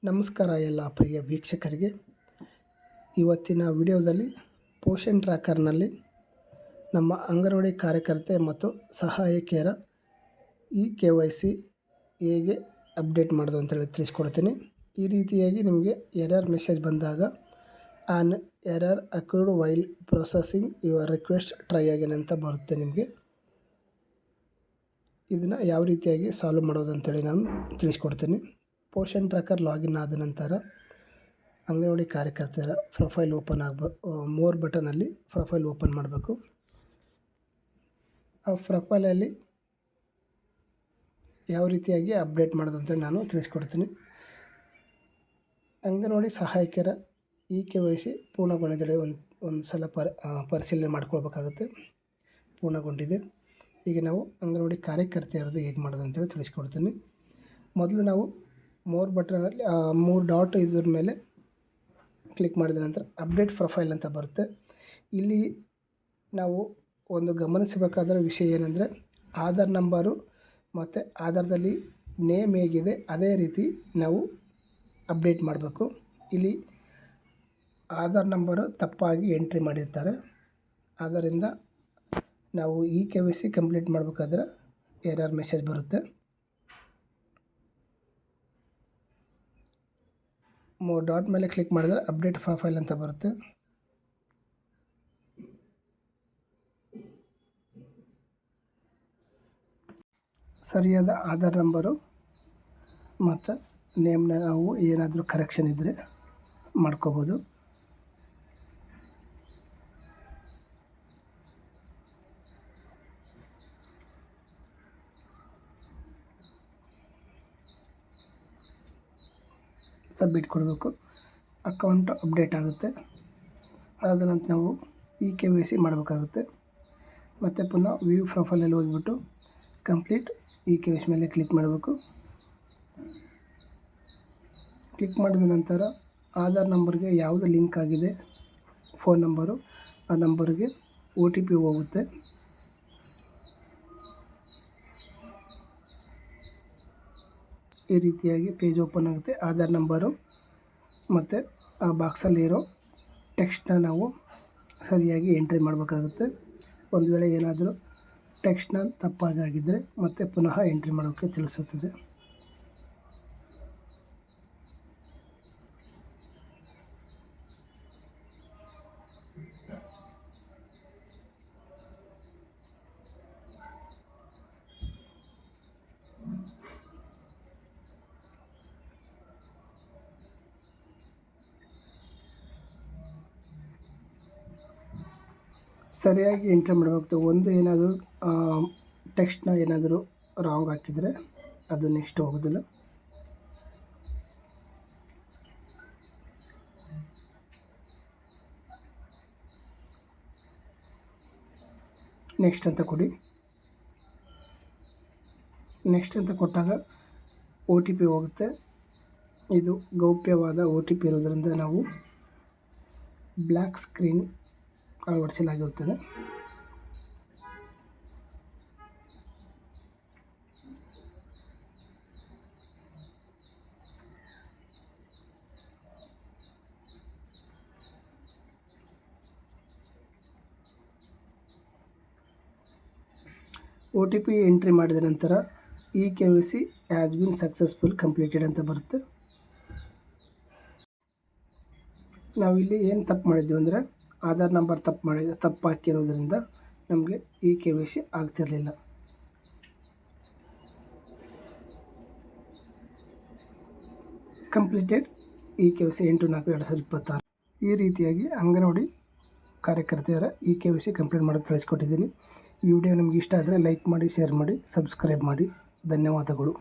ನಮಸ್ಕಾರ ಎಲ್ಲ ಪ್ರಿಯ ವೀಕ್ಷಕರಿಗೆ. ಇವತ್ತಿನ ವಿಡಿಯೋದಲ್ಲಿ ಪೋಷನ್ ಟ್ರ್ಯಾಕರ್ನಲ್ಲಿ ನಮ್ಮ ಅಂಗನವಾಡಿ ಕಾರ್ಯಕರ್ತೆ ಮತ್ತು ಸಹಾಯಕಿಯರ KYC ಹೇಗೆ ಅಪ್ಡೇಟ್ ಮಾಡೋದು ಅಂತೇಳಿ ತಿಳಿಸ್ಕೊಡ್ತೀನಿ. ಈ ರೀತಿಯಾಗಿ ನಿಮಗೆ ಎರರ್ ಮೆಸೇಜ್ ಬಂದಾಗ an error occurred while processing your request try again ಅಂತ ಬರುತ್ತೆ. ನಿಮಗೆ ಇದನ್ನು ಯಾವ ರೀತಿಯಾಗಿ ಸಾಲ್ವ್ ಮಾಡೋದು ಅಂತೇಳಿ ನಾನು ತಿಳಿಸ್ಕೊಡ್ತೀನಿ. ಪೋಷನ್ ಟ್ರ್ಯಾಕರ್ ಲಾಗಿನ್ ಆದ ನಂತರ ಅಂಗನವಾಡಿ ಕಾರ್ಯಕರ್ತರ ಪ್ರೊಫೈಲ್ ಓಪನ್ ಮೋರ್ ಬಟನಲ್ಲಿ ಪ್ರೊಫೈಲ್ ಓಪನ್ ಮಾಡಬೇಕು. ಆ ಪ್ರೊಫೈಲಲ್ಲಿ ಯಾವ ರೀತಿಯಾಗಿ ಅಪ್ಡೇಟ್ ಮಾಡೋದು ಅಂತ ನಾನು ತಿಳಿಸ್ಕೊಡ್ತೀನಿ. ಅಂಗನವಾಡಿ ಸಹಾಯಕಿಯರ KYC ಪೂರ್ಣಗೊಂಡಿದ್ದರೆ ಒಂದು ಸಲ ಪರಿಶೀಲನೆ ಮಾಡ್ಕೊಳ್ಬೇಕಾಗುತ್ತೆ. ಪೂರ್ಣಗೊಂಡಿದೆ. ಈಗ ನಾವು ಅಂಗನವಾಡಿ ಕಾರ್ಯಕರ್ತೆಯರದು ಹೇಗೆ ಮಾಡೋದು ಅಂತೇಳಿ ತಿಳಿಸ್ಕೊಡ್ತೀನಿ. ಮೊದಲು ನಾವು ಮೋರ್ ಬಟನಲ್ಲಿ 3 ಡಾಟ್ ಇದ್ರ ಮೇಲೆ ಕ್ಲಿಕ್ ಮಾಡಿದ ನಂತರ ಅಪ್ಡೇಟ್ ಪ್ರೊಫೈಲ್ ಅಂತ ಬರುತ್ತೆ. ಇಲ್ಲಿ ನಾವು ಒಂದು ಗಮನಿಸಬೇಕಾದ ವಿಷಯ ಏನಂದರೆ ಆಧಾರ್ ನಂಬರು ಮತ್ತು ಆಧಾರದಲ್ಲಿ ನೇಮ್ ಹೇಗಿದೆ ಅದೇ ರೀತಿ ನಾವು ಅಪ್ಡೇಟ್ ಮಾಡಬೇಕು. ಇಲ್ಲಿ ಆಧಾರ್ ನಂಬರು ತಪ್ಪಾಗಿ ಎಂಟ್ರಿ ಮಾಡಿರ್ತಾರೆ. ಆದ್ದರಿಂದ ನಾವು KYC ಕಂಪ್ಲೀಟ್ ಮಾಡಬೇಕಾದ್ರೆ ಎರರ್ ಮೆಸೇಜ್ ಬರುತ್ತೆ. ಡಾಟ್ ಮೇಲೆ ಕ್ಲಿಕ್ ಮಾಡಿದರೆ ಅಪ್ಡೇಟ್ ಪ್ರೊಫೈಲ್ ಅಂತ ಬರುತ್ತೆ. ಸರಿಯಾದ ಆಧಾರ್ ನಂಬರು ಮತ್ತು ನೇಮ್ನ ನಾವು ಏನಾದರೂ ಕರೆಕ್ಷನ್ ಇದ್ದರೆ ಮಾಡ್ಕೋಬೋದು. ಸಬ್ಮಿಟ್ ಕೊಡಬೇಕು. ಅಕೌಂಟ್ ಅಪ್ಡೇಟ್ ಆಗುತ್ತೆ. ಅದಾದ ನಂತರ ನಾವು KYC ಮಾಡಬೇಕಾಗುತ್ತೆ. ಮತ್ತು ಪುನಃ ವ್ಯೂ ಪ್ರೊಫೈಲಲ್ಲಿ ಹೋಗಿಬಿಟ್ಟು ಕಂಪ್ಲೀಟ್ KYC ಮೇಲೆ ಕ್ಲಿಕ್ ಮಾಡಬೇಕು. ಕ್ಲಿಕ್ ಮಾಡಿದ ನಂತರ ಆಧಾರ್ ನಂಬರ್ಗೆ ಯಾವುದು ಲಿಂಕ್ ಆಗಿದೆ ಫೋನ್ ನಂಬರು ಆ ನಂಬರ್ಗೆ OTP ಹೋಗುತ್ತೆ. ಈ ರೀತಿಯಾಗಿ ಪೇಜ್ ಓಪನ್ ಆಗುತ್ತೆ. ಆಧಾರ್ ನಂಬರು ಮತ್ತು ಆ ಬಾಕ್ಸಲ್ಲಿರೋ ಟೆಕ್ಸ್ಟ್ನ ನಾವು ಸರಿಯಾಗಿ ಎಂಟ್ರಿ ಮಾಡಬೇಕಾಗುತ್ತೆ. ಒಂದು ವೇಳೆ ಏನಾದರೂ ಟೆಕ್ಸ್ಟ್ನ ತಪ್ಪಾಗಿದ್ದರೆ ಮತ್ತೆ ಪುನಃ ಎಂಟ್ರಿ ಮಾಡೋಕ್ಕೆ ತಿಳಿಸುತ್ತದೆ. ಸರಿಯಾಗಿ ಎಂಟ್ರಿ ಮಾಡಬೇಕು. ಒಂದು ಏನಾದರೂ ಟೆಕ್ಸ್ಟ್ನ ಏನಾದರೂ ರಾಂಗ್ ಹಾಕಿದರೆ ಅದು ನೆಕ್ಸ್ಟ್ ಹೋಗೋದಿಲ್ಲ. ನೆಕ್ಸ್ಟ್ ಅಂತ ಕೊಡಿ. ನೆಕ್ಸ್ಟ್ ಅಂತ ಕೊಟ್ಟಾಗ OTP ಹೋಗುತ್ತೆ. ಇದು ಗೌಪ್ಯವಾದ OTP ಇರೋದರಿಂದ ನಾವು ಬ್ಲ್ಯಾಕ್ ಸ್ಕ್ರೀನ್ ಅಳವಡಿಸಲಾಗಿರುತ್ತದೆ. OTP ಎಂಟ್ರಿ ಮಾಡಿದ ನಂತರ KYC has been successful completed ಅಂತ ಬರುತ್ತೆ. ನಾವಿಲ್ಲಿ ಏನು ತಪ್ಪು ಮಾಡಿದ್ವಿ ಅಂದರೆ ಆಧಾರ್ ನಂಬರ್ ತಪ್ಪು ಹಾಕಿರೋದ್ರಿಂದ ನಮಗೆ KYC ಆಗ್ತಿರಲಿಲ್ಲ. Completed KYC 8/4/2026. ಈ ರೀತಿಯಾಗಿ ಅಂಗನವಾಡಿ ಕಾರ್ಯಕರ್ತೆಯರ KYC ಕಂಪ್ಲೀಟ್ ಮಾಡೋದು ತಿಳಿಸ್ಕೊಟ್ಟಿದ್ದೀನಿ. ಈ ವಿಡಿಯೋ ನಿಮಗೆ ಇಷ್ಟ ಆದರೆ ಲೈಕ್ ಮಾಡಿ, ಶೇರ್ ಮಾಡಿ, ಸಬ್ಸ್ಕ್ರೈಬ್ ಮಾಡಿ. ಧನ್ಯವಾದಗಳು.